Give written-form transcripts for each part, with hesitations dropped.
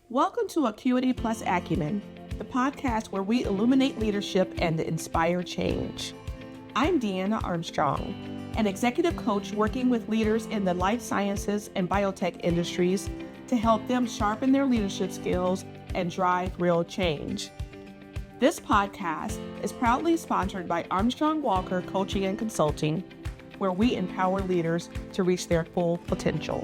Welcome to Acuity Acumen, the podcast where we illuminate leadership and inspire change. I'm Deanna Armstrong, an executive coach working with leaders in the life sciences and biotech industries to help them sharpen their leadership skills and drive real change. This podcast is proudly sponsored by Armstrong Walker Coaching and Consulting, where we empower leaders to reach their full potential.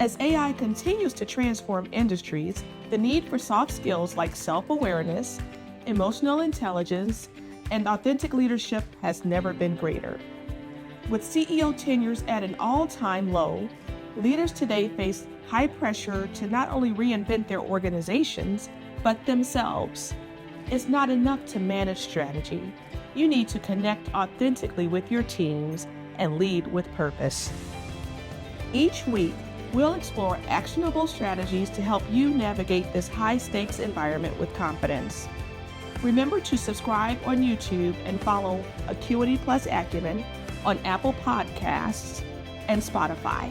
As AI continues to transform industries, the need for soft skills like self-awareness, emotional intelligence, and authentic leadership has never been greater. With CEO tenures at an all-time low, leaders today face high pressure to not only reinvent their organizations, but themselves. It's not enough to manage strategy. You need to connect authentically with your teams and lead with purpose. Each week, we'll explore actionable strategies to help you navigate this high-stakes environment with confidence. Remember to subscribe on YouTube and follow Acuity Acumen on Apple Podcasts and Spotify.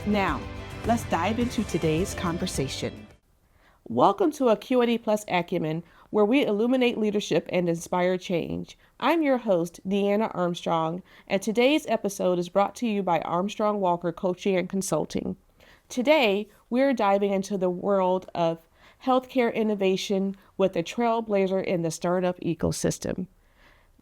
Now, let's dive into today's conversation. Welcome to Acuity Acumen, where we illuminate leadership and inspire change. I'm your host, Deanna Armstrong, and today's episode is brought to you by Armstrong Walker Coaching and Consulting. Today, we're diving into the world of healthcare innovation with a trailblazer in the startup ecosystem.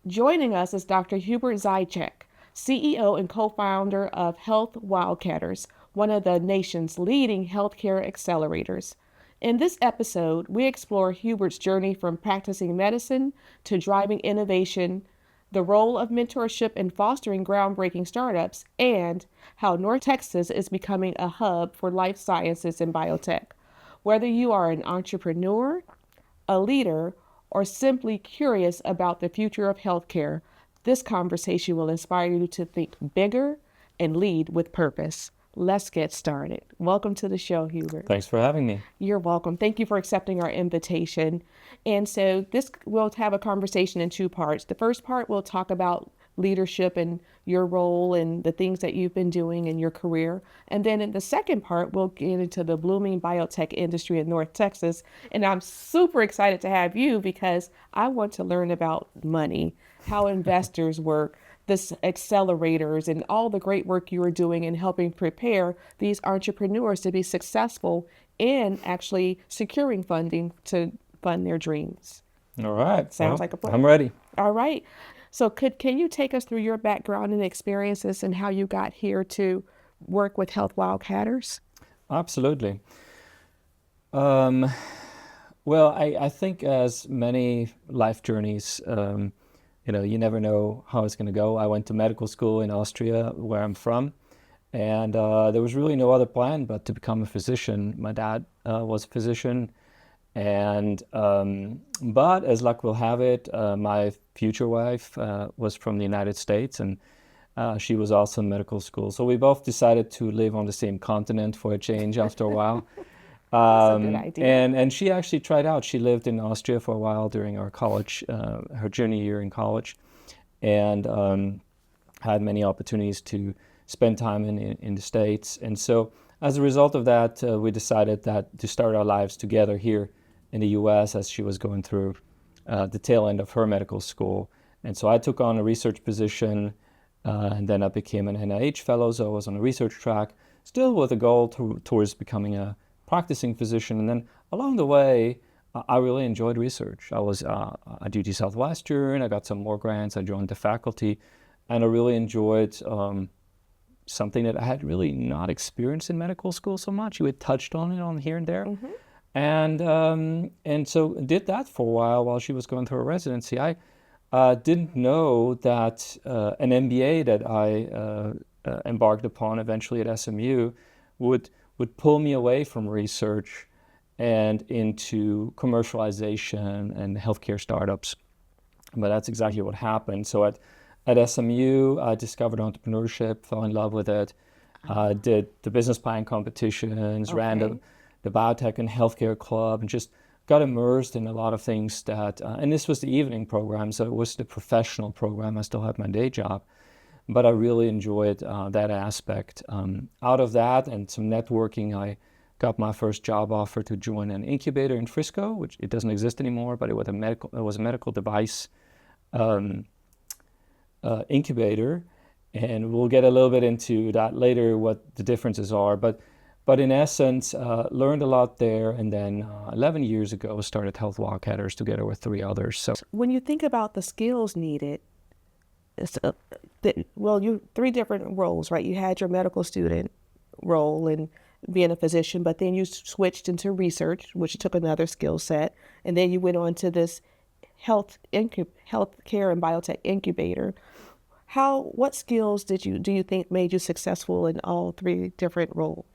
Joining us is Dr. Hubert Zajicek, CEO and co-founder of Health Wildcatters, one of the nation's leading healthcare accelerators. In this episode, we explore Hubert's journey from practicing medicine to driving innovation, the role of mentorship in fostering groundbreaking startups, and how North Texas is becoming a hub for life sciences and biotech. Whether you are an entrepreneur, a leader, or simply curious about the future of healthcare, this conversation will inspire you to think bigger and lead with purpose. Let's get started. Welcome to the show, Hubert. Thanks for having me. You're welcome. Thank you for accepting our invitation. And so we'll have a conversation in two parts. The first part, we'll talk about leadership and your role and the things that you've been doing in your career. And then in the second part, we'll get into the blooming biotech industry in North Texas. And I'm super excited to have you because I want to learn about money, how investors work, this accelerators, and all the great work you are doing in helping prepare these entrepreneurs to be successful in actually securing funding to fund their dreams. All right. Sounds like a plan. I'm ready. All right. So can you take us through your background and experiences and how you got here to work with Health Wildcatters? Absolutely. Well, I think as many life journeys, you never know how it's going to go. I went to medical school in Austria, where I'm from, and there was really no other plan but to become a physician. My dad was a physician, and but as luck will have it, my future wife was from the United States, and she was also in medical school. So we both decided to live on the same continent for a change after a while. That's a good idea. And she actually tried out. She lived in Austria for a while during our college, her junior year in college, and had many opportunities to spend time in the States. And so as a result of that, we decided that to start our lives together here in the U.S. as she was going through the tail end of her medical school. And so I took on a research position, and then I became an NIH fellow, so I was on a research track, still with a goal towards becoming a practicing physician. And then along the way, I really enjoyed research. I was at UT Southwestern. I got some more grants. I joined the faculty, and I really enjoyed something that I had really not experienced in medical school so much. You had touched on it on here and there. Mm-hmm. And so did that for a while she was going through her residency. I didn't know that an MBA that I embarked upon eventually at SMU would pull me away from research and into commercialization and healthcare startups. But that's exactly what happened. So at SMU, I discovered entrepreneurship, fell in love with it, did the business plan competitions, ran the biotech and healthcare club, and just got immersed in a lot of things that, and this was the evening program, so it was the professional program. I still had my day job. But I really enjoyed that aspect. Out of that and some networking, I got my first job offer to join an incubator in Frisco, which it doesn't exist anymore, but it was a medical device incubator, and we'll get a little bit into that later, what the differences are. But in essence, learned a lot there, and then 11 years ago started Health Wildcatters together with 3 others. So when you think about the skills needed, you 3 different roles, right? You had your medical student role and being a physician, but then you switched into research, which took another skill set, and then you went on to this healthcare and biotech incubator. What skills do you think made you successful in all 3 different roles?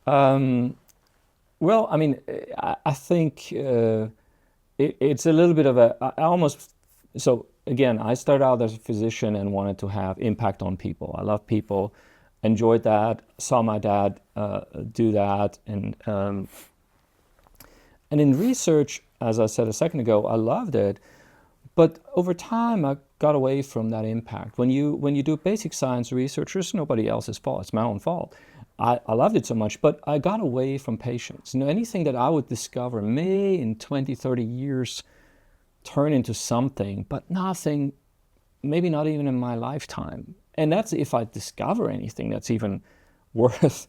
Well, I mean, I think it's a little bit of so again, I started out as a physician and wanted to have impact on people. I love people, enjoyed that, saw my dad do that. And in research, as I said a second ago, I loved it. But over time, I got away from that impact. When you do basic science research, it's nobody else's fault. It's my own fault. I loved it so much, but I got away from patients. Anything that I would discover may in 20, 30 years turn into something, but nothing, maybe not even in my lifetime. And that's if I discover anything that's even worth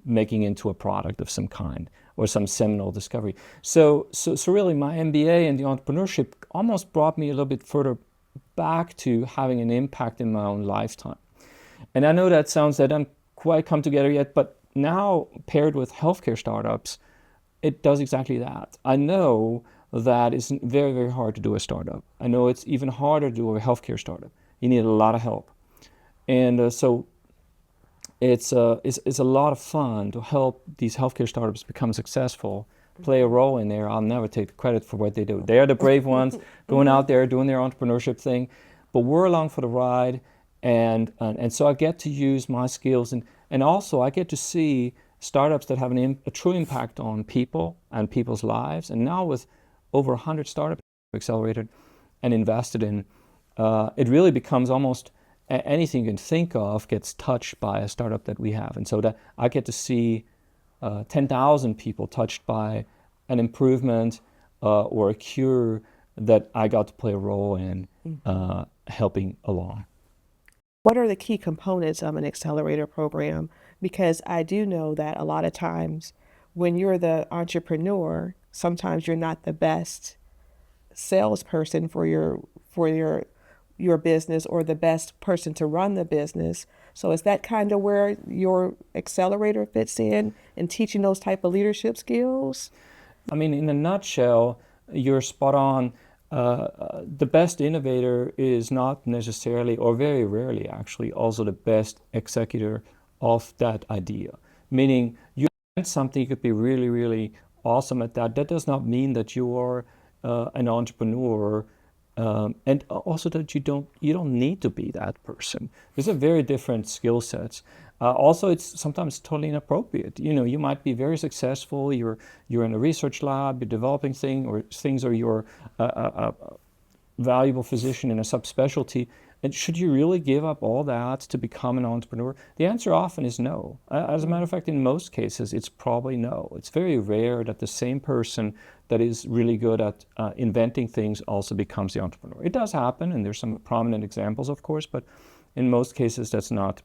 making into a product of some kind or some seminal discovery. So really my MBA and the entrepreneurship almost brought me a little bit further back to having an impact in my own lifetime. And I know that doesn't quite come together yet, but now paired with healthcare startups, it does exactly that. I know that it's very, very hard to do a startup. I know it's even harder to do a healthcare startup. You need a lot of help. And so it's a lot of fun to help these healthcare startups become successful, play a role in there. I'll never take the credit for what they do. They are the brave ones going out there doing their entrepreneurship thing, but we're along for the ride. And so I get to use my skills, and also I get to see startups that have a true impact on people and people's lives. And now with over 100 startups accelerated and invested in, it really becomes almost anything you can think of gets touched by a startup that we have. And so that I get to see 10,000 people touched by an improvement or a cure that I got to play a role in helping along. What are the key components of an accelerator program? Because I do know that a lot of times when you're the entrepreneur, sometimes you're not the best salesperson for your business or the best person to run the business. So is that kind of where your accelerator fits in teaching those type of leadership skills? I mean, in a nutshell, you're spot on. The best innovator is not necessarily, or very rarely actually, also the best executor of that idea. Meaning, you invent something, you could be really, really awesome at that. That does not mean that you are an entrepreneur, and also that you don't need to be that person. These are very different skill sets. Also, it's sometimes totally inappropriate. You might be very successful. You're in a research lab. You're developing things, or you're a valuable physician in a subspecialty. And should you really give up all that to become an entrepreneur? The answer often is no. As a matter of fact, in most cases, it's probably no. It's very rare that the same person that is really good at inventing things also becomes the entrepreneur. It does happen, and there's some prominent examples, of course, but in most cases, that's not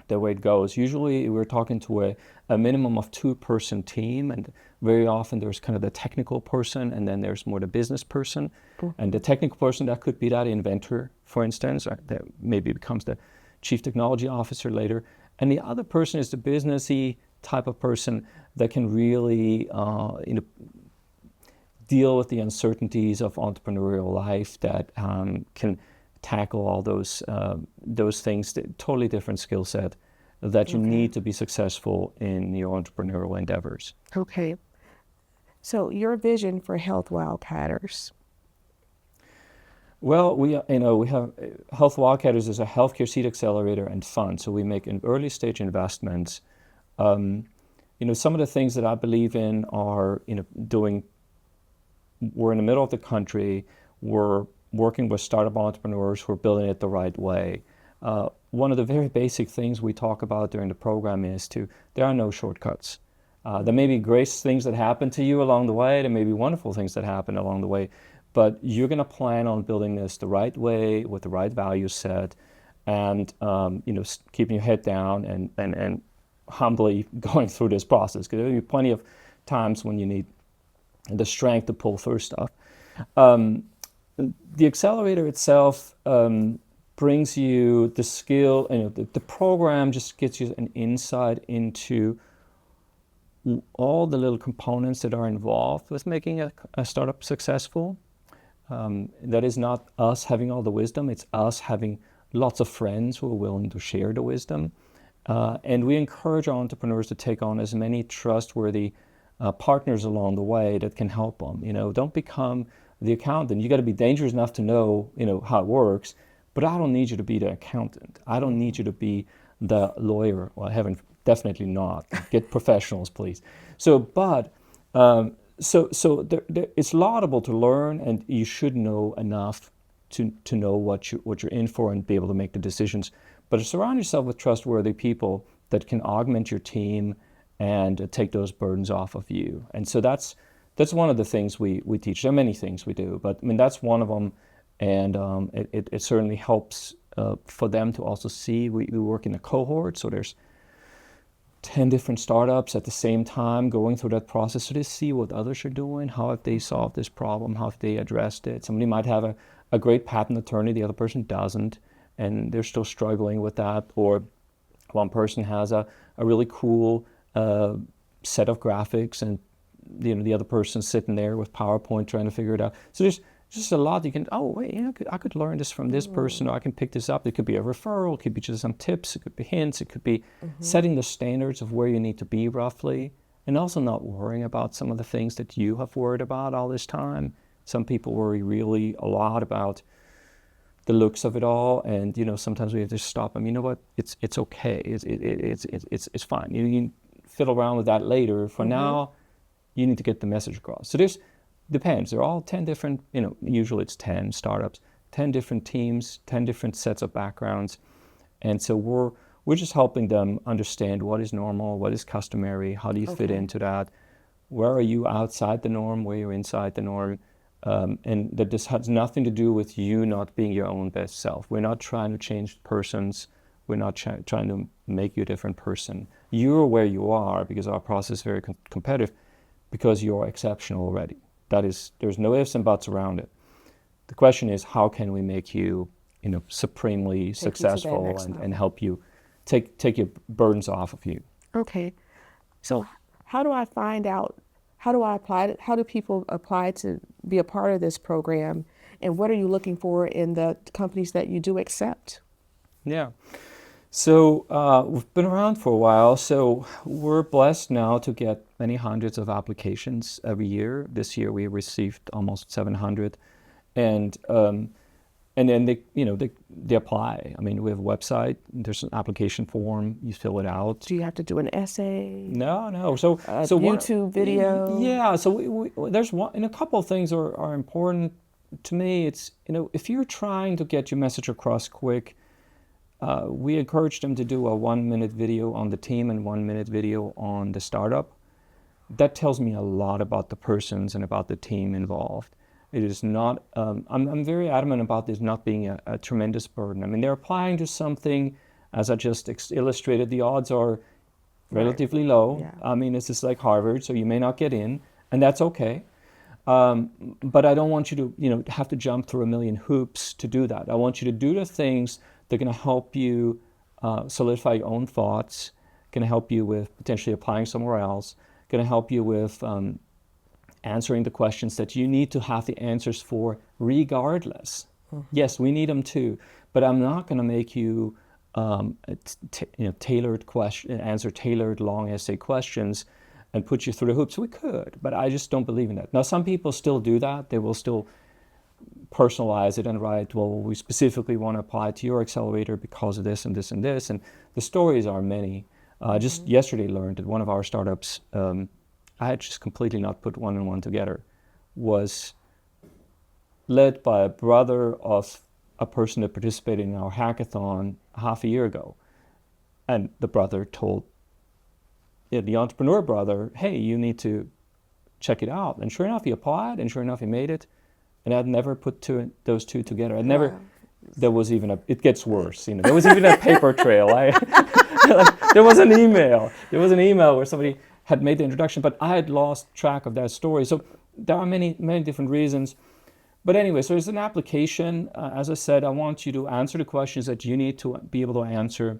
the way it goes. Usually, we're talking to a minimum of 2-person team, and very often there's kind of the technical person, and then there's more the business person. And the technical person, that could be that inventor, for instance, that maybe becomes the chief technology officer later. And the other person is the businessy type of person that can really deal with the uncertainties of entrepreneurial life, that can tackle all those things. Totally different skill set that you need to be successful in your entrepreneurial endeavors. Okay. So your vision for Health Wildcatters? Well, we have Health Wildcatters is a healthcare seed accelerator and fund. So we make an early stage investments. Some of the things that I believe in are we're in the middle of the country. We're working with startup entrepreneurs who are building it the right way. one of the very basic things we talk about during the program is there are no shortcuts. There may be great things that happen to you along the way. There may be wonderful things that happen along the way, but you're going to plan on building this the right way with the right value set, and keeping your head down and humbly going through this process, because there will be plenty of times when you need the strength to pull through stuff. The accelerator itself brings you the skill, the program just gets you an insight into all the little components that are involved with making a startup successful. That is not us having all the wisdom, it's us having lots of friends who are willing to share the wisdom. And we encourage our entrepreneurs to take on as many trustworthy partners along the way that can help them. Don't become the accountant. You got to be dangerous enough to know, how it works, but I don't need you to be the accountant. I don't need you to be the lawyer. Well, definitely not. Get professionals, please. It's laudable to learn, and you should know enough to know what you're in for and be able to make the decisions. But surround yourself with trustworthy people that can augment your team and take those burdens off of you. And so that's one of the things we teach. There are many things we do, but that's one of them. And it certainly helps for them to also see. We work in a cohort, so there's 10 different startups at the same time going through that process, so they see what others are doing, how have they solved this problem, how have they addressed it. Somebody might have a great patent attorney, the other person doesn't, and they're still struggling with that. Or one person has a really cool set of graphics, and the other person's sitting there with PowerPoint trying to figure it out. So there's just a lot you can, I could learn this from this person, or I can pick this up. It could be a referral, it could be just some tips, it could be hints, it could be setting the standards of where you need to be roughly, and also not worrying about some of the things that you have worried about all this time. Some people worry really a lot about the looks of it all, and sometimes we have to stop them. You know what? It's okay. It's fine. You can fiddle around with that later. For now, you need to get the message across. So this depends. They're all 10 different. Usually it's 10 startups, 10 different teams, 10 different sets of backgrounds, and so we're just helping them understand what is normal, what is customary, how do you fit into that, where are you outside the norm, where you're inside the norm. And that this has nothing to do with you not being your own best self. We're not trying to change persons. We're not trying to make you a different person. You're where you are because our process is very competitive, because you're exceptional already. There's no ifs and buts around it. The question is, how can we make you, supremely successful and help you take your burdens off of you? Okay. So how do I find out? How do I apply? How do people apply to be a part of this program? And what are you looking for in the companies that you do accept? Yeah. So we've been around for a while, so we're blessed now to get many hundreds of applications every year. This year we received almost 700, and then they apply. We have a website. There's an application form. You fill it out. Do you have to do an essay? No. So YouTube video. Yeah. So there's one, and a couple of things are important to me. It's if you're trying to get your message across quick, we encourage them to do a 1-minute video on the team and 1-minute video on the startup. That tells me a lot about the persons and about the team involved. It is not, I'm very adamant about this not being a tremendous burden. They're applying to something, as I just illustrated, the odds are relatively low. Yeah. This is like Harvard, so you may not get in, and that's okay. But I don't want you to, have to jump through a million hoops to do that. I want you to do the things that are going to help you solidify your own thoughts, going to help you with potentially applying somewhere else, going to help you with answering the questions that you need to have the answers for regardless. Yes, we need them too, but I'm not going to make you answer tailored long essay questions and put you through the hoops. We could, but I just don't believe in that. Now, some people still do that. They will still personalize it and write, well, we specifically want to apply to your accelerator because of this and this and this. And the stories are many. Just yesterday learned that one of our startups, I had just completely not put one and one together, was led by a brother of a person that participated in our hackathon half a year ago. And the brother told the entrepreneur brother, hey, you need to check it out. And sure enough, he applied, and sure enough, he made it. And I'd never put those two together. I'd never, there was even it gets worse, there was even a paper trail. There was an email. There was an email where somebody had made the introduction, but I had lost track of that story. So there are many, many different reasons. But anyway, so it's an application. As I said, I want you to answer the questions that you need to be able to answer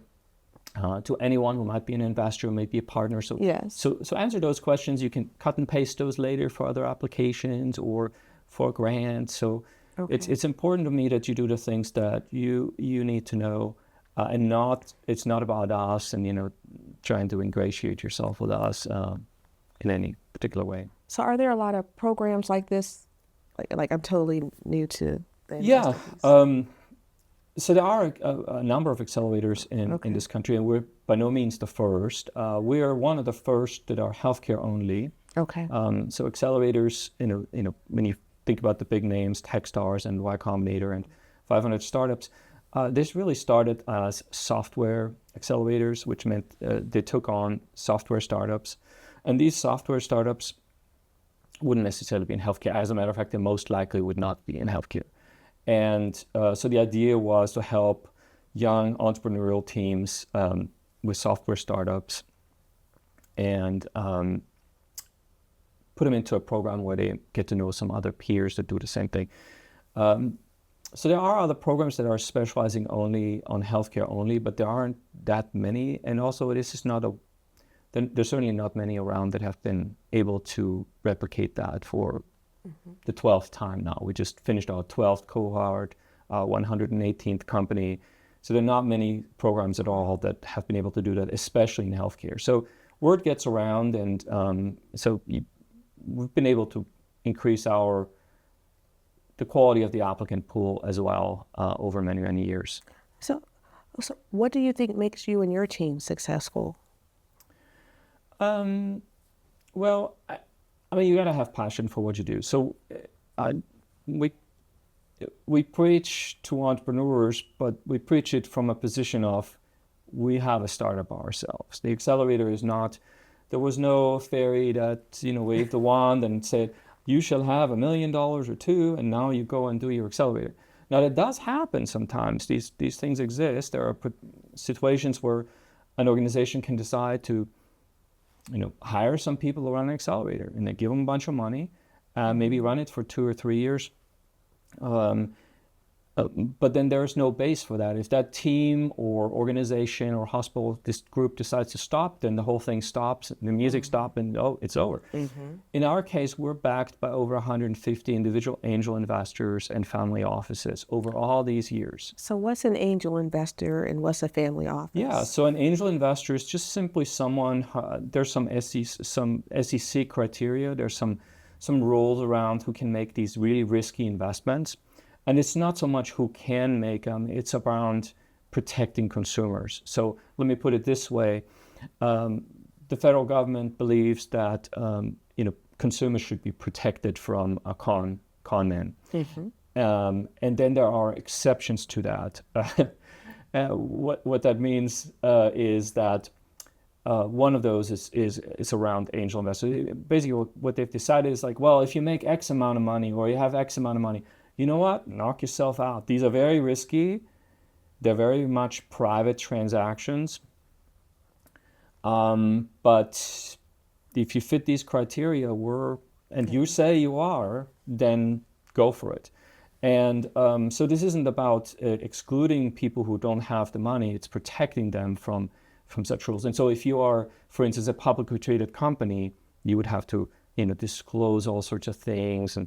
to anyone who might be an investor, who might be a partner. So, yes. So answer those questions. You can cut and paste those later for other applications or for grants. So it's important to me that you do the things that you need to know, and it's not about us and trying to ingratiate yourself with us in any particular way. So are there a lot of programs like this? Like I'm totally new to the Yeah. So there are a number of accelerators in this country, and we're by no means the first. We are one of the first that are healthcare only. Okay. So accelerators, when you think about the big names, Techstars and Y Combinator and 500 startups, this really started as software accelerators, which meant they took on software startups, and these software startups wouldn't necessarily be in healthcare. As a matter of fact, they most likely would not be in healthcare. And so the idea was to help young entrepreneurial teams with software startups and put them into a program where they get to know some other peers that do the same thing. So there are other programs that are specializing only on healthcare only, but there aren't that many. And also this is there's certainly not many around that have been able to replicate that for the 12th time now. We just finished our 12th cohort, 118th company. So there are not many programs at all that have been able to do that, especially in healthcare. So word gets around, and we've been able to increase the quality of the applicant pool as well over many, many years. So what do you think makes you and your team successful? Well, I mean, you got to have passion for what you do. So we preach to entrepreneurs, but we preach it from a position of we have a startup ourselves. The accelerator is not, there was no fairy that, waved the wand and said, you shall have $1 million or $2 million, and now you go and do your accelerator. Now, that does happen sometimes. These things exist. There are situations where an organization can decide to hire some people to run an accelerator, and they give them a bunch of money, maybe run it for 2 or 3 years. But then there's no base for that. If that team or organization or hospital, this group decides to stop, then the whole thing stops, the music stops, and it's over. Mm-hmm. In our case, we're backed by over 150 individual angel investors and family offices over all these years. So what's an angel investor and what's a family office? Yeah, so an angel investor is just simply someone, there's some SEC criteria, there's some rules around who can make these really risky investments. And it's not so much who can make them, it's around protecting consumers. So let me put it this way. The federal government believes that consumers should be protected from a con men. Mm-hmm. And then there are exceptions to that. What that means is that one of those is around angel investors. Basically what they've decided is like, well, if you make X amount of money or you have X amount of money, you know what? Knock yourself out. These are very risky. They're very much private transactions. But if you fit these criteria, and you say you are, then go for it. And so this isn't about excluding people who don't have the money. It's protecting them from such rules. And so if you are, for instance, a publicly traded company, you would have to disclose all sorts of things.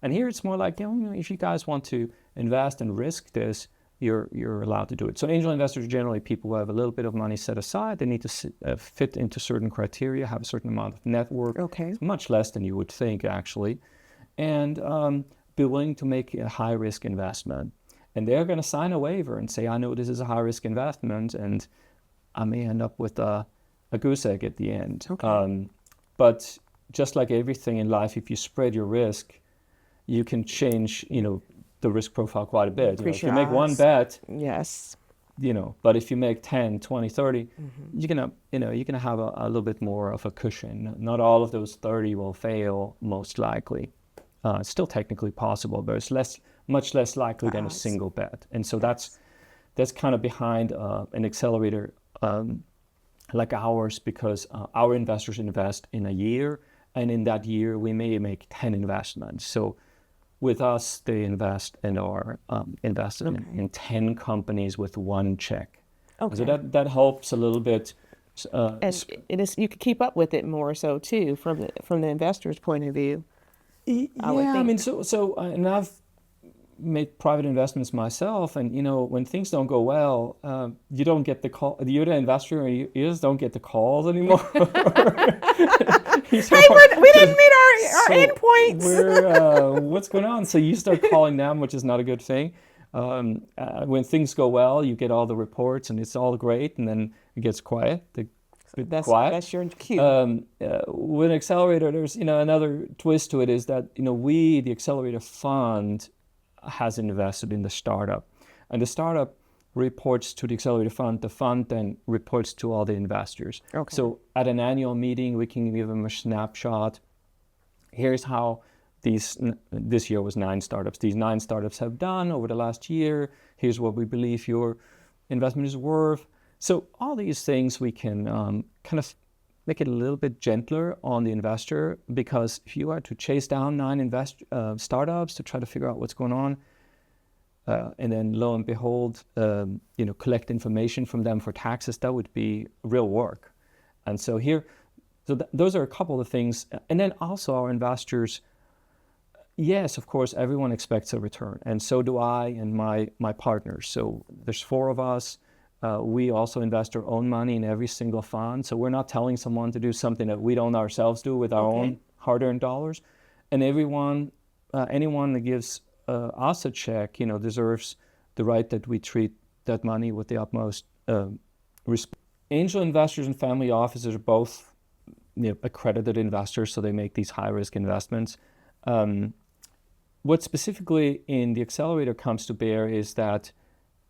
And here it's more like, if you guys want to invest and risk this, you're allowed to do it. So angel investors are generally people who have a little bit of money set aside. They need to fit into certain criteria, have a certain amount of network. Okay. It's much less than you would think, actually. And be willing to make a high-risk investment. And they're going to sign a waiver and say, I know this is a high-risk investment, and I may end up with a goose egg at the end. Okay. But just like everything in life, if you spread your risk, you can change, the risk profile quite a bit. If you make one bet, yes, but if you make 10, 20, 30, you're gonna have a little bit more of a cushion. Not all of those 30 will fail, most likely. It's still technically possible, but it's much less likely than a single bet. And so that's kind of behind an accelerator like ours, because our investors invest in a year, and in that year we may make 10 investments. So with us, they invest and are invested in 10 companies with one check. Okay. So that helps a little bit. And it is, you can keep up with it more so too from the investor's point of view. I mean, and I've made private investments myself, and when things don't go well, you don't get the call. You're the investor, and you just don't get the calls anymore. We didn't meet our endpoints. What's going on? So you start calling them, which is not a good thing. When things go well, you get all the reports, and it's all great, and then it gets quiet. That's your cue. With Accelerator, there's another twist to it, is that we, the Accelerator Fund, has invested in the startup, and the startup reports to the Accelerator Fund. The fund then reports to all the investors. Okay. So at an annual meeting, we can give them a snapshot. Here's how this year was 9 startups. These 9 startups have done over the last year. Here's what we believe your investment is worth. So all these things we can kind of make it a little bit gentler on the investor, because if you are to chase down 9 startups to try to figure out what's going on, and then lo and behold, collect information from them for taxes, that would be real work. And so those are a couple of things. And then also our investors, yes, of course, everyone expects a return, and so do I and my partners. So there's 4 of us. We also invest our own money in every single fund. So we're not telling someone to do something that we don't ourselves do with our own hard-earned dollars. And anyone that gives us a check, deserves the right that we treat that money with the utmost respect. Angel investors and family offices are both accredited investors, so they make these high-risk investments. What specifically in the accelerator comes to bear is that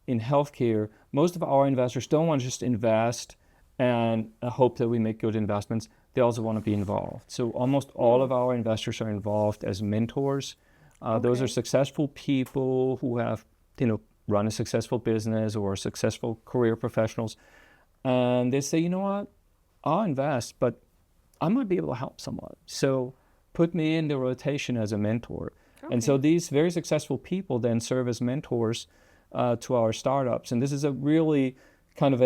in healthcare, most of our investors don't want to just invest and hope that we make good investments. They also want to be involved. So almost all of our investors are involved as mentors. Those are successful people who have, run a successful business or successful career professionals. And they say, you know what, I'll invest, but I might be able to help someone. So put me in the rotation as a mentor. Okay. And so these very successful people then serve as mentors to our startups. And this is a really kind of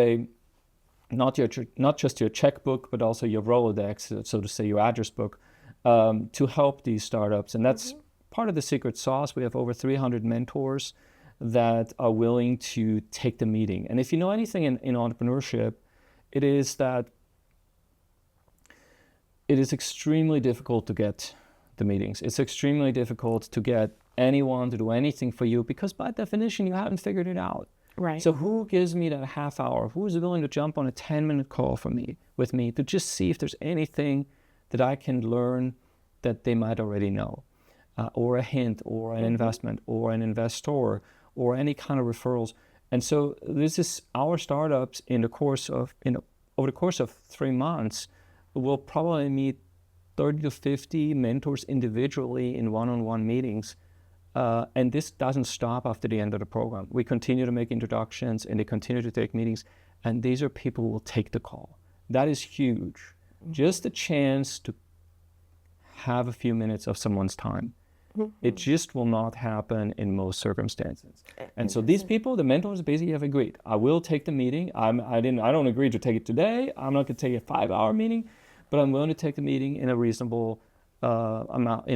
not just your checkbook, but also your Rolodex, so to say, your address book, to help these startups. And that's part of the secret sauce. We have over 300 mentors that are willing to take the meeting. And if you know anything in entrepreneurship, it is that it is extremely difficult to get the meetings. It's extremely difficult to get anyone to do anything for you, because by definition you haven't figured it out. Right. So who gives me that half hour? Who is willing to jump on a 10-minute call with me to just see if there's anything that I can learn that they might already know, or a hint, or an investment, or an investor, or any kind of referrals? And so this is our startups in the course of over the course of 3 months, we'll probably meet 30 to 50 mentors individually in one-on-one meetings. And this doesn't stop after the end of the program. We continue to make introductions, and they continue to take meetings. And these are people who will take the call. That is huge. Just a chance to have a few minutes of someone's time. It just will not happen in most circumstances. And so these people, the mentors, basically have agreed. I will take the meeting. I don't agree to take it today. I'm not going to take a 5-hour meeting, but I'm willing to take the meeting in a reasonable amount,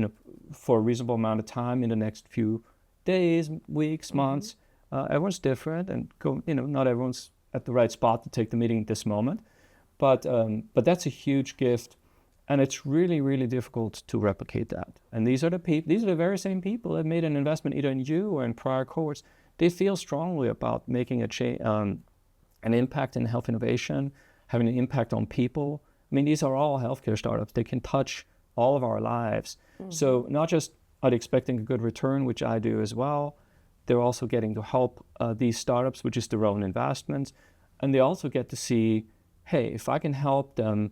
for a reasonable amount of time in the next few days, weeks, months. Everyone's different, and not everyone's at the right spot to take the meeting at this moment. But that's a huge gift. And it's really, really difficult to replicate that. And these are the very same people that made an investment either in you or in prior cohorts. They feel strongly about making an impact in health innovation, having an impact on people. I mean, these are all healthcare startups. They can touch all of our lives. So not just are they expecting a good return, which I do as well, they're also getting to help these startups, which is their own investments. And they also get to see, hey, if I can help them,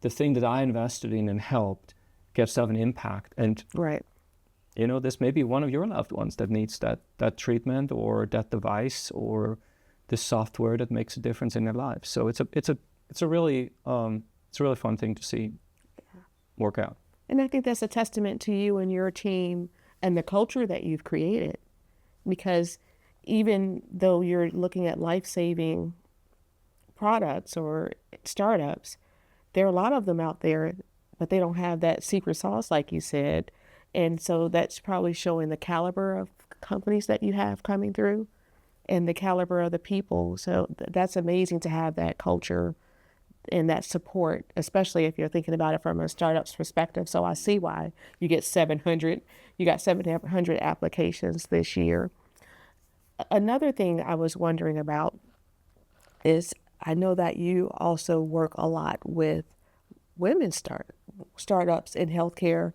the thing that I invested in and helped gets to have an impact. And Right. this may be one of your loved ones that needs that treatment or that device or the software that makes a difference in their life. So it's a really fun thing to see work out. And I think that's a testament to you and your team and the culture that you've created, because even though you're looking at life-saving products or startups, there are a lot of them out there, but they don't have that secret sauce, like you said. And so that's probably showing the caliber of companies that you have coming through and the caliber of the people. So that's amazing to have that culture and that support, especially if you're thinking about it from a startup's perspective. So I see why you got 700 applications this year. Another thing I was wondering about is, I know that you also work a lot with women startups in healthcare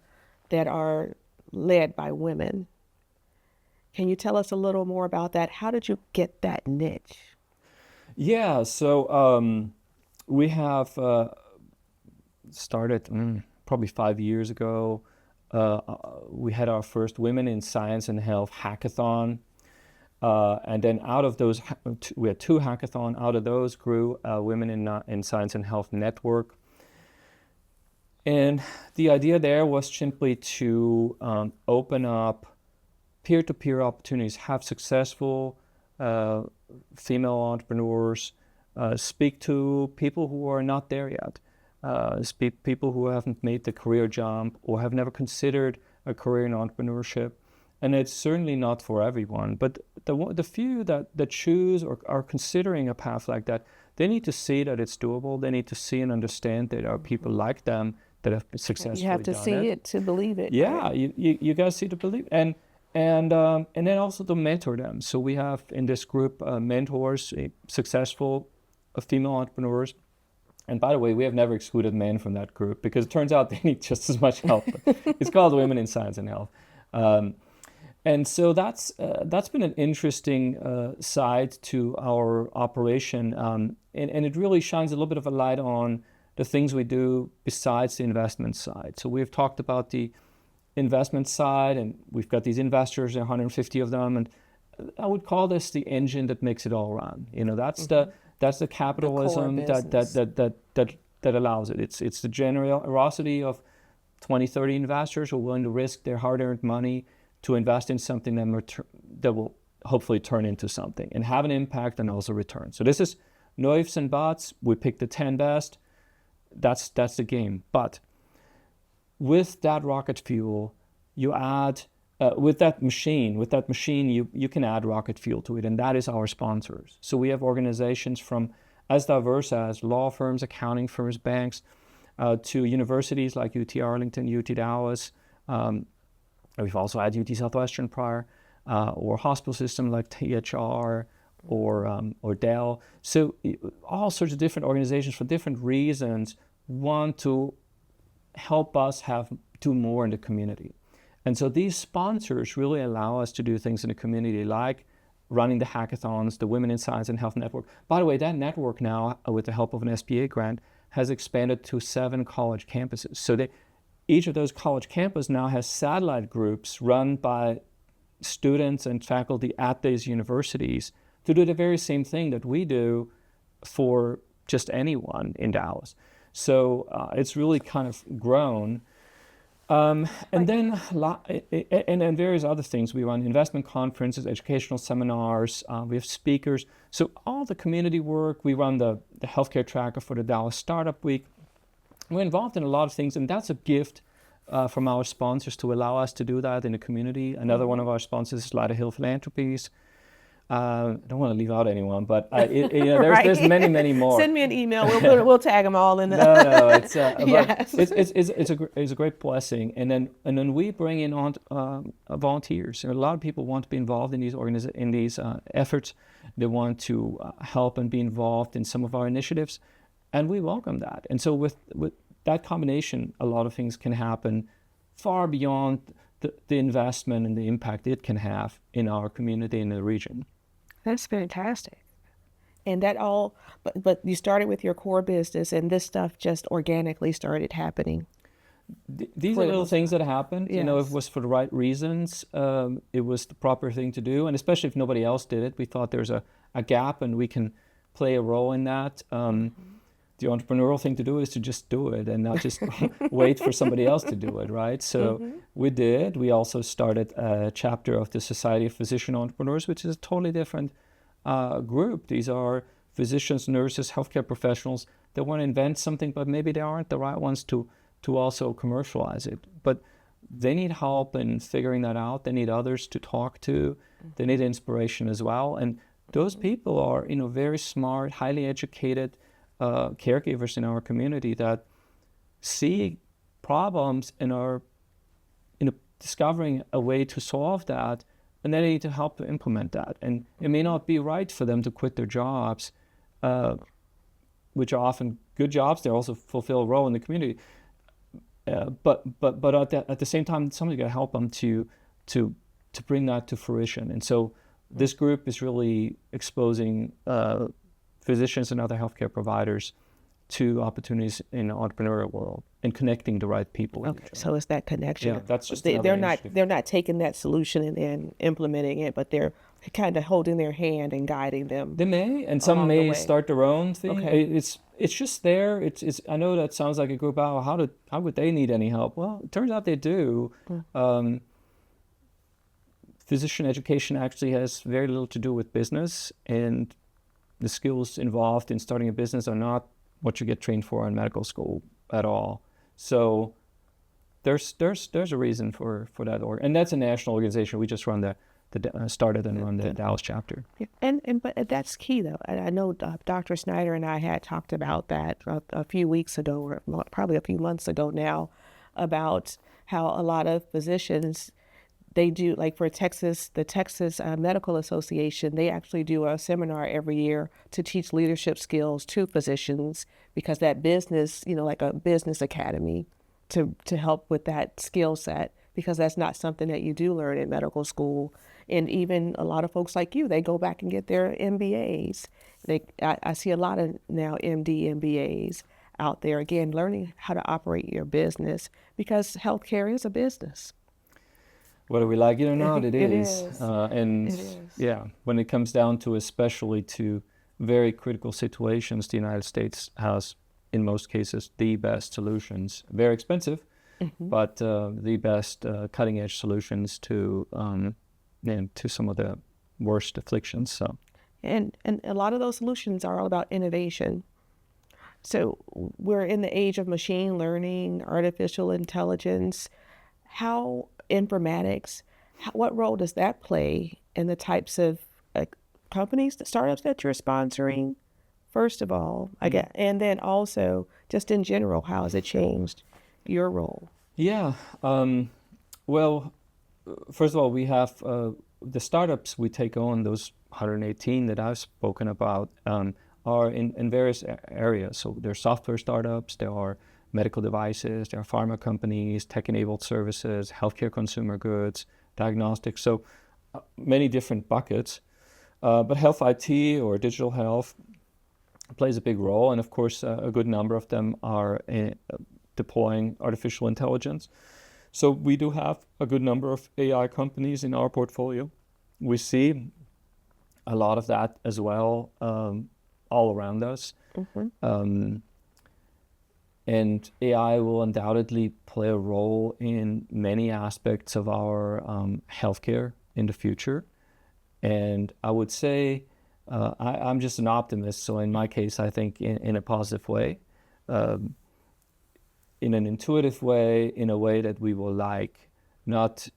that are led by women. Can you tell us a little more about that? How did you get that niche? Yeah, so we have started probably 5 years ago. We had our first Women in Science and Health hackathon. And then out of those, we had 2 hackathons. Out of those grew Women in Science and Health Network. And the idea there was simply to open up peer-to-peer opportunities, have successful female entrepreneurs speak to people who are not there yet, people who haven't made the career jump or have never considered a career in entrepreneurship. And it's certainly not for everyone, but the few that choose or are considering a path like that, they need to see that it's doable. They need to see and understand that there are people like them that have successfully done it. You have to see it to believe it. Yeah, right? you got to see to believe it. And then also to mentor them. So we have in this group mentors, successful female entrepreneurs. And by the way, we have never excluded men from that group because it turns out they need just as much help. It's called Women in Science and Health. And so that's been an interesting side to our operation. And it really shines a little bit of a light on the things we do besides the investment side. So we've talked about the investment side, and we've got these investors, 150 of them, and I would call this the engine that makes it all run. That's the capitalism that allows it. It's the generosity of 20, 30 investors who are willing to risk their hard-earned money to invest in something that will hopefully turn into something and have an impact and also return. So this is no ifs and buts. We picked the 10 best. That's the game. But with that rocket fuel, you add, with that machine, you can add rocket fuel to it, and that is our sponsors. So we have organizations from as diverse as law firms, accounting firms, banks, to universities like UT Arlington, UT Dallas. We've also had UT Southwestern prior, or hospital system like THR or Dell. So all sorts of different organizations for different reasons want to help us do more in the community. And so these sponsors really allow us to do things in the community, like running the hackathons, the Women in Science and Health Network. By the way, that network now, with the help of an SBA grant, has expanded to 7 college campuses. So each of those college campuses now has satellite groups run by students and faculty at these universities to do the very same thing that we do for just anyone in Dallas. So it's really kind of grown. And then various other things. We run investment conferences, educational seminars, we have speakers. So all the community work, we run the healthcare tracker for the Dallas Startup Week. We're involved in a lot of things, and that's a gift from our sponsors to allow us to do that in the community. Another one of our sponsors is Light Hill Philanthropies. I don't want to leave out anyone, but there's many more. Send me an email. We'll tag them all in. No, it's yes. it's a great blessing. And then we bring in volunteers. A lot of people want to be involved in these efforts. They want to help and be involved in some of our initiatives, and we welcome that. And so with that combination, a lot of things can happen far beyond the investment and the impact it can have in our community in the region. That's fantastic. And that all, but you started with your core business, and this stuff just organically started happening. These are little things that happened. Yes. If it was for the right reasons, it was the proper thing to do. And especially if nobody else did it, we thought there's a gap and we can play a role in that. The entrepreneurial thing to do is to just do it and not just wait for somebody else to do it, right? So we did. We also started a chapter of the Society of Physician Entrepreneurs, which is a totally different group. These are physicians, nurses, healthcare professionals that want to invent something, but maybe they aren't the right ones to also commercialize it. But they need help in figuring that out. They need others to talk to. They need inspiration as well. And those people are, very smart, highly educated caregivers in our community that see problems and are discovering a way to solve that, and they need to help to implement that. And it may not be right for them to quit their jobs, which are often good jobs. They also fulfill a role in the community. But at the same time, somebody's got to help them to bring that to fruition. And so this group is really exposing physicians and other healthcare providers to opportunities in the entrepreneurial world and connecting the right people. Okay, so it's that connection. Yeah, that's just they're not taking that solution and then implementing it, but they're kind of holding their hand and guiding them. They may, and some may start their own thing. Okay. It's just there. It's. I know that sounds like a group. Oh, how would they need any help? Well, it turns out they do. Physician education actually has very little to do with business, and the skills involved in starting a business are not what you get trained for in medical school at all. So there's a reason for that, and that's a national organization. We just run started and run the Dallas chapter. Yeah. But that's key though. I know Dr. Snyder and I had talked about that a few weeks ago, or probably a few months ago now, about how a lot of physicians, they do, like for the Texas Medical Association, they actually do a seminar every year to teach leadership skills to physicians, because that business, like a business academy to help with that skill set, because that's not something that you do learn in medical school. And even a lot of folks like you, they go back and get their MBAs. I see a lot of now MD, MBAs out there, again, learning how to operate your business, because healthcare is a business. Whether we like it or not, it is. It is. Yeah, when it comes down to, especially to very critical situations, the United States has, in most cases, the best solutions. Very expensive, but the best cutting-edge solutions to some of the worst afflictions. So, and a lot of those solutions are all about innovation. So we're in the age of machine learning, artificial intelligence. What role does that play in the types of companies, the startups that you're sponsoring, first of all, I guess, and then also just in general, how has it changed your role? Yeah. Well, first of all, we have the startups we take on, those 118 that I've spoken about, are in various areas. So there are software startups, there are medical devices, there are pharma companies, tech-enabled services, healthcare consumer goods, diagnostics, so many different buckets. But health IT or digital health plays a big role, and of course a good number of them are deploying artificial intelligence. So we do have a good number of AI companies in our portfolio. We see a lot of that as well all around us. And AI will undoubtedly play a role in many aspects of our healthcare in the future. And I would say I'm just an optimist. So in my case, I think in a positive way, in an intuitive way, in a way that we will like, not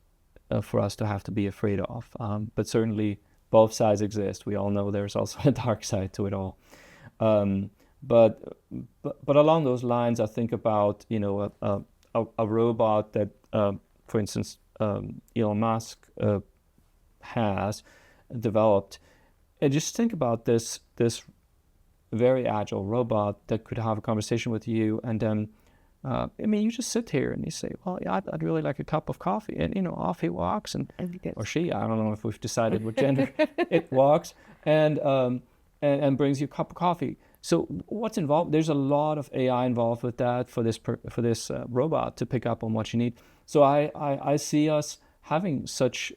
for us to have to be afraid of. But certainly both sides exist. We all know there's also a dark side to it all. But along those lines, I think about a robot that, for instance, Elon Musk has developed, and just think about this very agile robot that could have a conversation with you and then You just sit here and you say, well, yeah, I'd really like a cup of coffee. And, off he walks, or she, I don't know if we've decided what gender it walks, and brings you a cup of coffee. So what's involved? There's a lot of AI involved with that for this robot to pick up on what you need. So I see us having such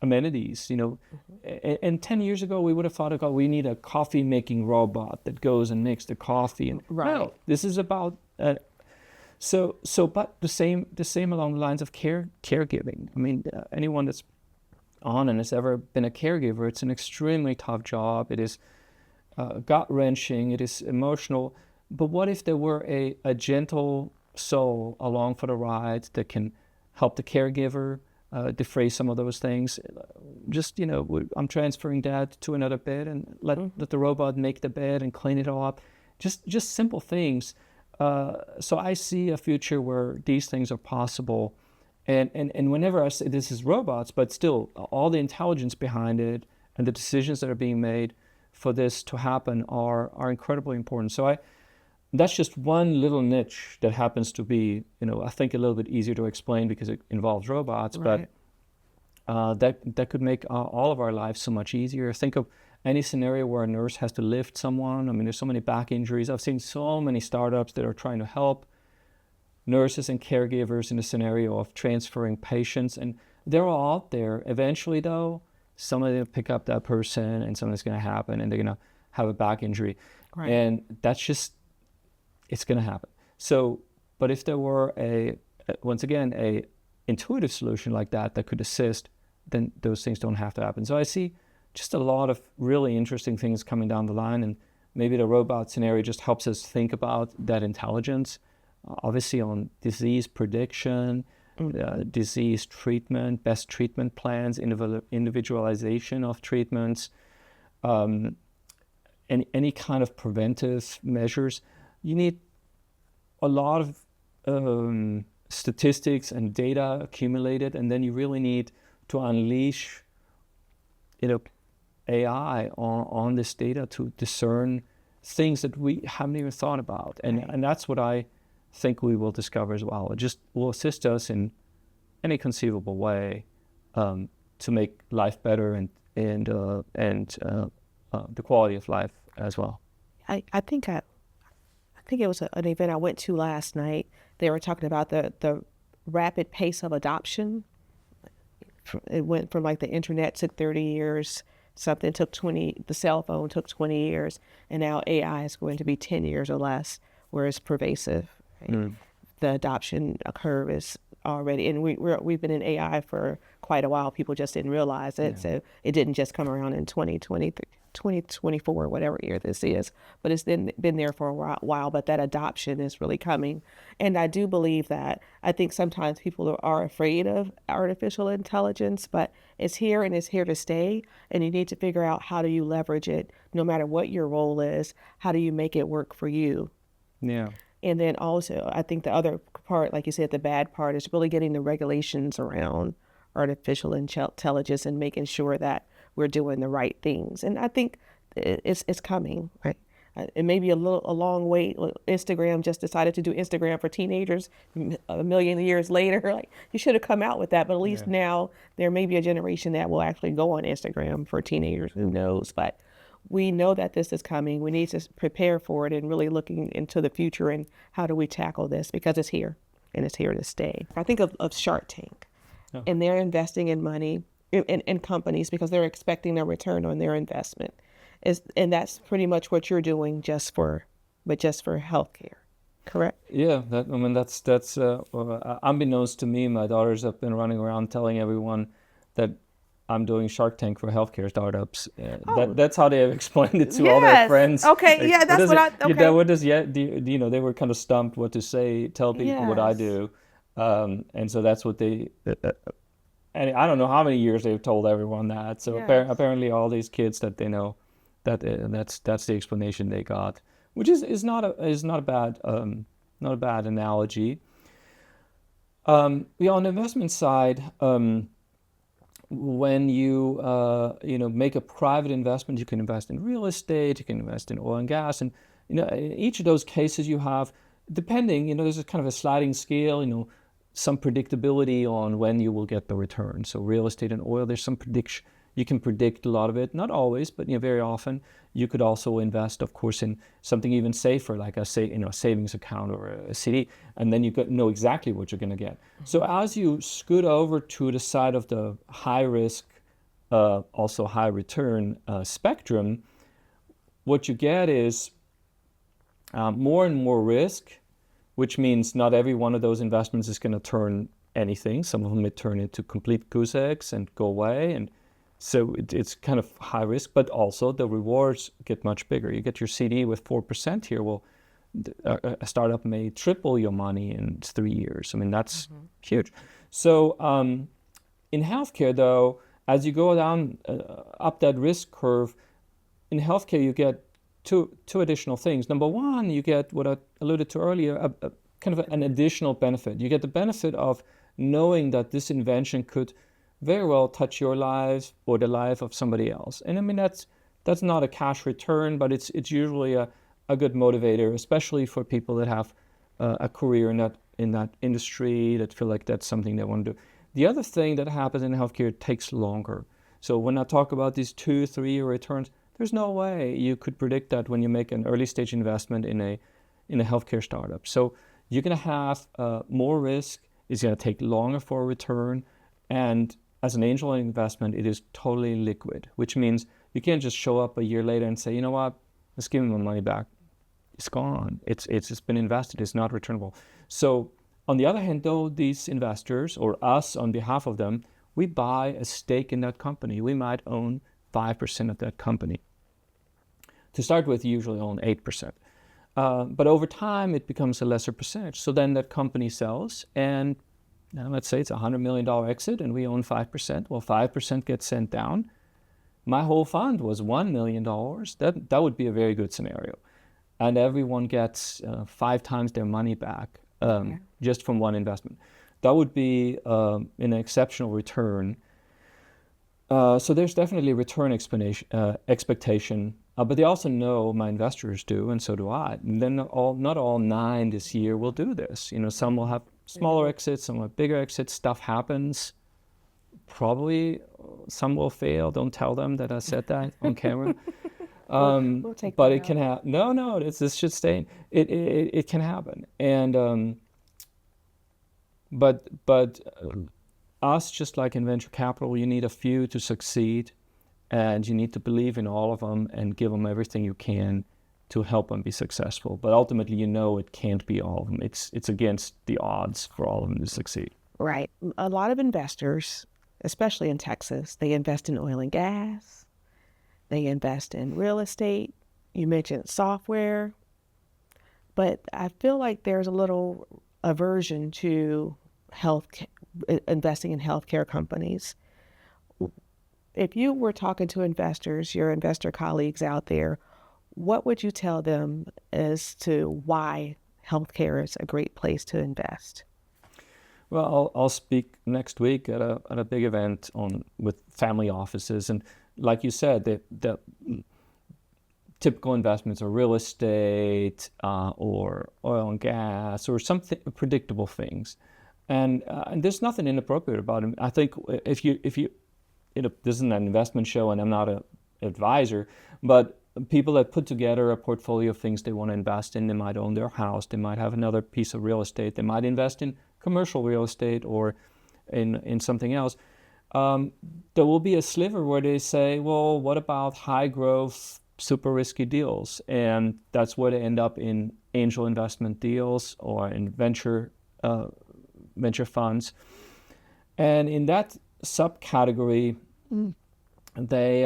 amenities, And 10 years ago, we would have thought, we need a coffee-making robot that goes and makes the coffee. And no, this is about... but the same along the lines of caregiving. Anyone that's on and has ever been a caregiver, it's an extremely tough job. It is gut-wrenching, it is emotional. But what if there were a gentle soul along for the ride that can help the caregiver defray some of those things? Just, I'm transferring dad to another bed and let the robot make the bed and clean it all up. Just simple things. So I see a future where these things are possible. And whenever I say this is robots, but still all the intelligence behind it and the decisions that are being made for this to happen are incredibly important. So that's just one little niche that happens to be, I think a little bit easier to explain because it involves robots, right. But that could make all of our lives so much easier. Think of any scenario where a nurse has to lift someone. There's so many back injuries. I've seen so many startups that are trying to help nurses and caregivers in a scenario of transferring patients, and they're all out there. Eventually, though, somebody will pick up that person and something's going to happen and they're going to have a back injury. Right. And that's just, it's going to happen. So, but if there were once again, a intuitive solution like that could assist, then those things don't have to happen. So I see just a lot of really interesting things coming down the line, and maybe the robot scenario just helps us think about that intelligence, obviously on disease prediction, disease treatment, best treatment plans, individualization of treatments, and any kind of preventive measures. You need a lot of statistics and data accumulated, and then you really need to unleash AI on this data to discern things that we haven't even thought about. And that's what I think we will discover as well. It just will assist us in any conceivable way to make life better and the quality of life as well. I think it was an event I went to last night. They were talking about the rapid pace of adoption. It went from the internet took 30 years, something took 20, the cell phone took 20 years, and now AI is going to be 10 years or less, where it's pervasive. Right? The adoption curve is already, and we've been in AI for quite a while. People just didn't realize it. Yeah. So it didn't just come around in 2024, whatever year this is, but it's been there for a while. But that adoption is really coming. And I do believe that, I think sometimes people are afraid of artificial intelligence, but it's here and it's here to stay. And you need to figure out, how do you leverage it, no matter what your role is? How do you make it work for you? Yeah. And then also, I think the other part, like you said, the bad part is really getting the regulations around artificial intelligence and making sure that we're doing the right things. And I think it's coming, right? It may be a long wait. Instagram just decided to do Instagram for teenagers a million years later. You should have come out with that, but at least now there may be a generation that will actually go on Instagram for teenagers. Who knows? But we know that this is coming. We need to prepare for it and really looking into the future and how do we tackle this, because it's here and it's here to stay. I think of Shark Tank, and they're investing in money in companies because they're expecting a return on their investment. And that's pretty much what you're doing, just for healthcare, correct? Yeah, that's unbeknownst to me, my daughters have been running around telling everyone that I'm doing Shark Tank for healthcare startups. That's how they have explained it to all their friends. Okay, yeah, that's what I. Okay. What does they were kind of stumped what to say. Tell people what I do, and so that's what they. And I don't know how many years they've told everyone that. So apparently, all these kids that they know, that's the explanation they got, which is not a bad analogy. On the investment side. When you make a private investment, you can invest in real estate, you can invest in oil and gas, and in each of those cases you have depending, there's a kind of a sliding scale, some predictability on when you will get the return. So real estate and oil, there's some prediction. You can predict a lot of it, not always, but very often. You could also invest, of course, in something even safer, like a savings account or a CD, and then you know exactly what you're going to get. So as you scoot over to the side of the high risk, also high return spectrum, what you get is more and more risk, which means not every one of those investments is going to turn anything. Some of them may turn into complete goose eggs and go away. And so it's kind of high risk, but also the rewards get much bigger. You get your CD with 4% here. Well, a startup may triple your money in 3 years. I mean, that's huge. So in healthcare, though, as you go down up that risk curve, in healthcare, you get two additional things. Number one, you get what I alluded to earlier, a kind of an additional benefit. You get the benefit of knowing that this invention could very well touch your lives or the life of somebody else. And I mean, that's not a cash return, but it's usually a good motivator, especially for people that have a career in that industry, that feel like that's something they want to do. The other thing that happens in healthcare, it takes longer. So when I talk about these 2-3 year returns, there's no way you could predict that when you make an early stage investment in a healthcare startup. So you're going to have more risk. It's going to take longer for a return. And as an angel investment, it is totally liquid, which means you can't just show up a year later and say, you know what, let's give me my money back. It's gone. It's just been invested. It's not returnable. So on the other hand, though, these investors, or us on behalf of them, we buy a stake in that company. We might own 5% of that company. To start with, you usually own 8%. But over time, it becomes a lesser percentage. So then that company sells, and now let's say it's a $100 million exit, and we own 5%. Well, 5% gets sent down. My whole fund was $1 million. That would be a very good scenario. And everyone gets 5 times their money back just from one investment. That would be an exceptional return. So there's definitely return expectation, but they also know, my investors do, and so do I. And then not all 9 this year will do this. Some will have smaller exits, some will have bigger exits. Stuff happens. Probably some will fail. Don't tell them that I said that on camera. We'll take but that it can happen. No, this should stay. It can happen. And but us, just like in venture capital, you need a few to succeed, and you need to believe in all of them and give them everything you can to help them be successful. But ultimately, it can't be all of them. It's against the odds for all of them to succeed. Right. A lot of investors, especially in Texas, they invest in oil and gas. They invest in real estate. You mentioned software. But I feel like there's a little aversion to investing in healthcare companies. If you were talking to investors, your investor colleagues out there, what would you tell them as to why healthcare is a great place to invest? Well, I'll speak next week at a big event with family offices, and like you said, the typical investments are real estate or oil and gas or something predictable things, and there's nothing inappropriate about them. I think if you this isn't an investment show, and I'm not an advisor, but people that put together a portfolio of things they want to invest in, they might own their house, they might have another piece of real estate, they might invest in commercial real estate or in something else. There will be a sliver where they say, well, what about high growth, super risky deals? And that's where they end up in angel investment deals or in venture funds. And in that subcategory, they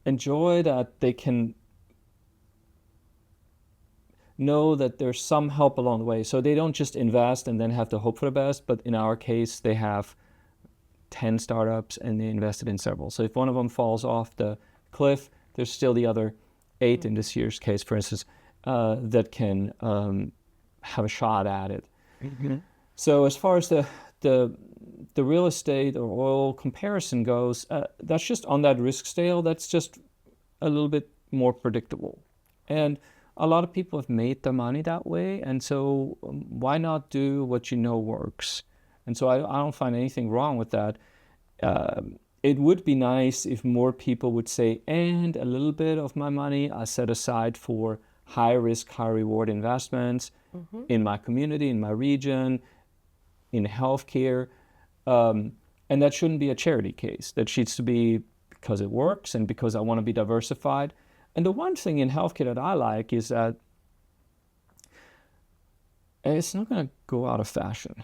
enjoy that they can know that there's some help along the way. So they don't just invest and then have to hope for the best, but in our case, they have 10 startups and they invested in several. So if one of them falls off the cliff, there's still the other 8 in this year's case, for instance, that can have a shot at it. Mm-hmm. So as far as the real estate or oil comparison goes, that's just on that risk scale, that's just a little bit more predictable. And a lot of people have made their money that way, and so why not do what you know works? And so I don't find anything wrong with that. It would be nice if more people would say, and a little bit of my money I set aside for high risk, high reward investments in my community, in my region, in healthcare. And that shouldn't be a charity case. That needs to be because it works and because I want to be diversified. And the one thing in healthcare that I like is that it's not going to go out of fashion.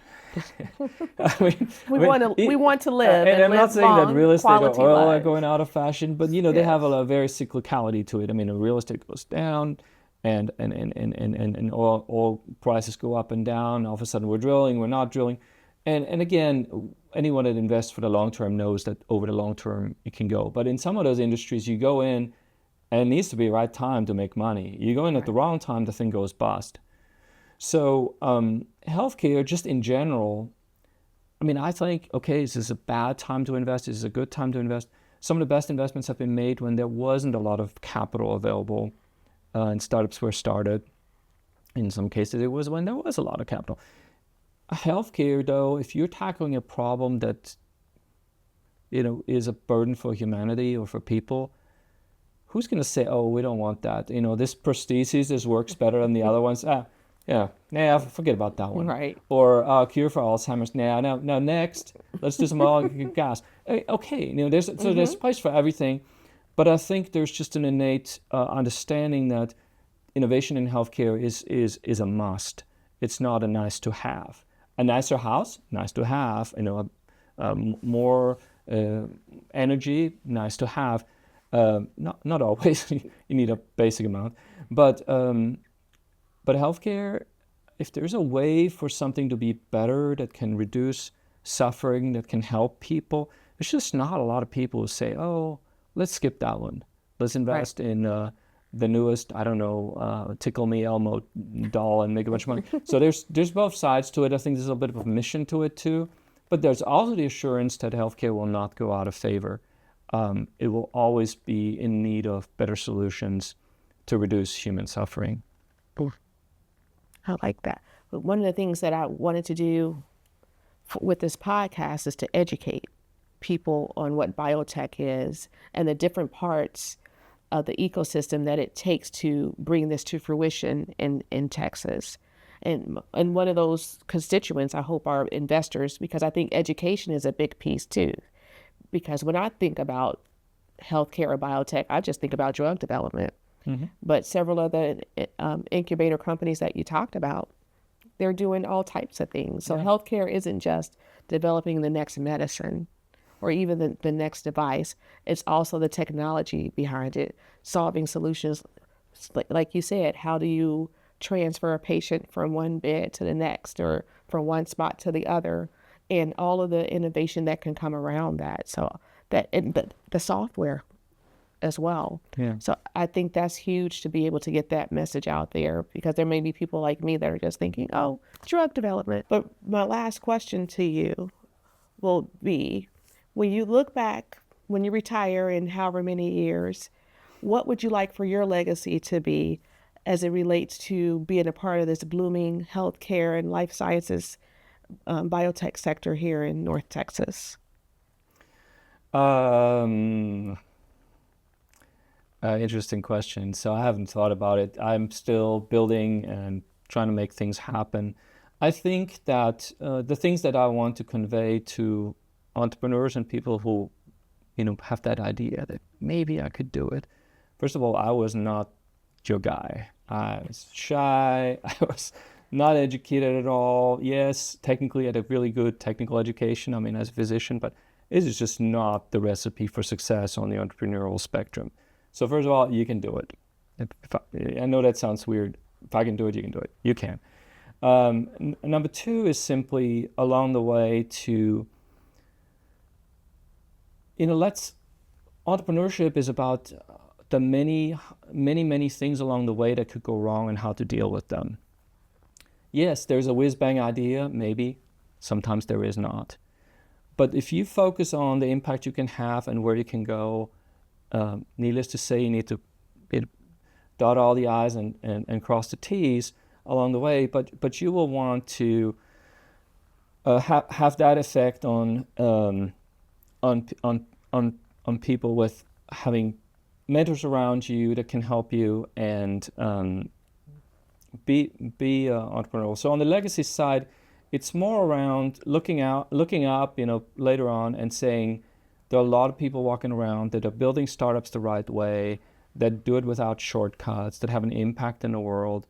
We want to live, and I'm live not saying long, that real estate or oil are lives. going out of fashion, but they have a very cyclicality to it. I mean, real estate goes down, and oil prices go up and down. All of a sudden, we're drilling, we're not drilling, and again, anyone that invests for the long term knows that over the long term it can go. But in some of those industries, you go in, and it needs to be the right time to make money. You go in at the wrong time, the thing goes bust. So healthcare, just in general, I mean, I think, okay, is this a bad time to invest? Is this a good time to invest? Some of the best investments have been made when there wasn't a lot of capital available and startups were started. In some cases, it was when there was a lot of capital. Healthcare, though, if you're tackling a problem that, is a burden for humanity or for people, who's going to say, oh, we don't want that? This prosthesis, this works better than the other ones. Forget about that one. Right. Or cure for Alzheimer's. Now next, let's do some oil and gas. Okay, there's a place for everything, but I think there's just an innate understanding that innovation in healthcare is a must. It's not a nice to have. A nicer house, nice to have. More energy, nice to have. Not always. You need a basic amount, but healthcare, if there's a way for something to be better that can reduce suffering, that can help people, there's just not a lot of people who say, oh, let's skip that one. Let's invest in the newest, Tickle Me Elmo doll and make a bunch of money. So there's both sides to it. I think there's a bit of a mission to it too. But there's also the assurance that healthcare will not go out of favor. It will always be in need of better solutions to reduce human suffering. I like that. But one of the things that I wanted to do with this podcast is to educate people on what biotech is and the different parts of the ecosystem that it takes to bring this to fruition in Texas. And one of those constituents, I hope, are investors, because I think education is a big piece too. Because when I think about healthcare or biotech, I just think about drug development. But several other incubator companies that you talked about, they're doing all types of things. So healthcare isn't just developing the next medicine or even the next device. It's also the technology behind it, solving solutions. Like you said, how do you transfer a patient from one bed to the next or from one spot to the other, and all of the innovation that can come around that. So that the software as well. Yeah. So I think that's huge to be able to get that message out there, because there may be people like me that are just thinking, oh, drug development. But my last question to you will be, when you look back, when you retire in however many years, what would you like for your legacy to be as it relates to being a part of this blooming healthcare and life sciences biotech sector here in North Texas? Interesting question. So I haven't thought about it. I'm still building and trying to make things happen. I think that the things that I want to convey to entrepreneurs and people who, have that idea that maybe I could do it. First of all, I was not your guy. I was shy. I was not educated at all. Yes, technically I had a really good technical education, as a physician, but it is just not the recipe for success on the entrepreneurial spectrum. So first of all, you can do it. I know that sounds weird. If I can do it, you can do it. You can. Number two is simply along the way to, entrepreneurship is about the many things along the way that could go wrong and how to deal with them. Yes, there's a whiz-bang idea, maybe. Sometimes there is not. But if you focus on the impact you can have and where you can go, needless to say, you need to dot all the I's and cross the T's along the way, but you will want to have that effect on people with having mentors around you that can help you and be entrepreneurial. So on the legacy side, it's more around looking up, later on and saying there are a lot of people walking around that are building startups the right way, that do it without shortcuts, that have an impact in the world.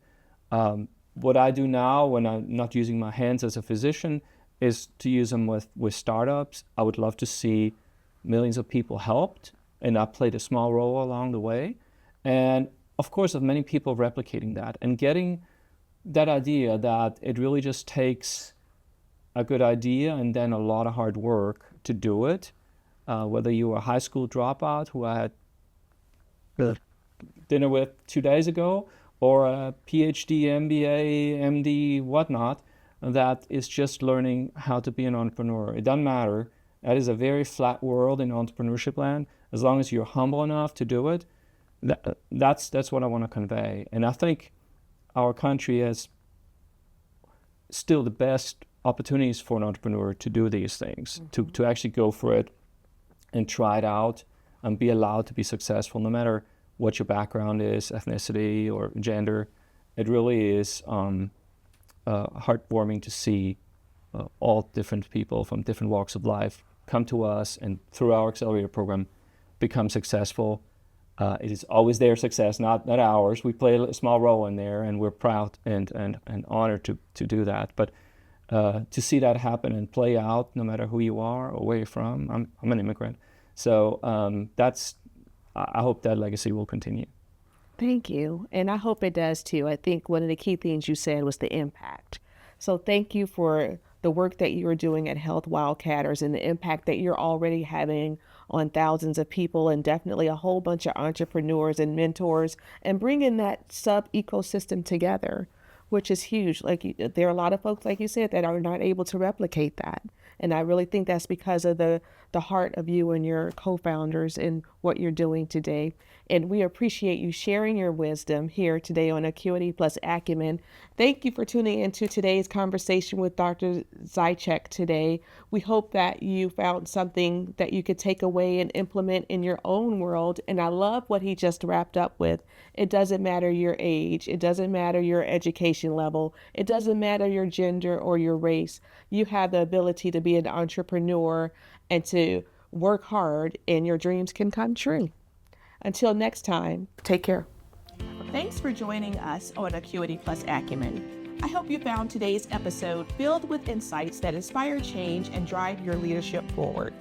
What I do now when I'm not using my hands as a physician is to use them with startups. I would love to see millions of people helped, and I played a small role along the way. And of course, of many people replicating that and getting that idea that it really just takes a good idea and then a lot of hard work to do it. Whether you were a high school dropout who I had dinner with 2 days ago, or a PhD, MBA, MD, whatnot, that is just learning how to be an entrepreneur. It doesn't matter. That is a very flat world in entrepreneurship land. As long as you're humble enough to do it, that's what I want to convey. And I think our country has still the best opportunities for an entrepreneur to do these things, to actually go for it and try it out and be allowed to be successful, no matter what your background is, ethnicity or gender. It really is heartwarming to see all different people from different walks of life come to us and through our accelerator program become successful. It is always their success, not ours. We play a small role in there, and we're proud and honored to do that. But to see that happen and play out, no matter who you are or where you're from, I'm an immigrant. So I hope that legacy will continue. Thank you. And I hope it does too. I think one of the key things you said was the impact. So thank you for the work that you are doing at Health Wildcatters and the impact that you're already having on thousands of people, and definitely a whole bunch of entrepreneurs and mentors, and bringing that sub-ecosystem together, which is huge. There are a lot of folks, like you said, that are not able to replicate that. And I really think that's because of the heart of you and your co-founders and what you're doing today. And we appreciate you sharing your wisdom here today on Acuity plus Acumen. Thank you for tuning into today's conversation with Dr. Zajicek today. We hope that you found something that you could take away and implement in your own world. And I love what he just wrapped up with. It doesn't matter your age. It doesn't matter your education level. It doesn't matter your gender or your race. You have the ability to be an entrepreneur and to work hard, and your dreams can come true. Until next time, take care. Thanks for joining us on Acuity plus Acumen. I hope you found today's episode filled with insights that inspire change and drive your leadership forward.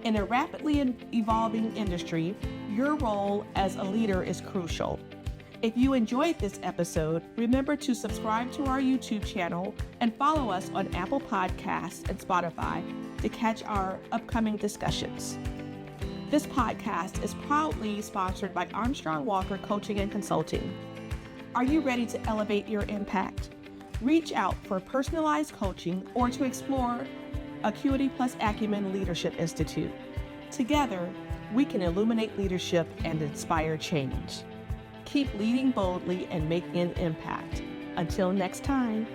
In a rapidly evolving industry, your role as a leader is crucial. If you enjoyed this episode, remember to subscribe to our YouTube channel and follow us on Apple Podcasts and Spotify to catch our upcoming discussions. This podcast is proudly sponsored by Armstrong Walker Coaching and Consulting. Are you ready to elevate your impact? Reach out for personalized coaching or to explore Acuity plus Acumen Leadership Institute. Together, we can illuminate leadership and inspire change. Keep leading boldly and making an impact. Until next time.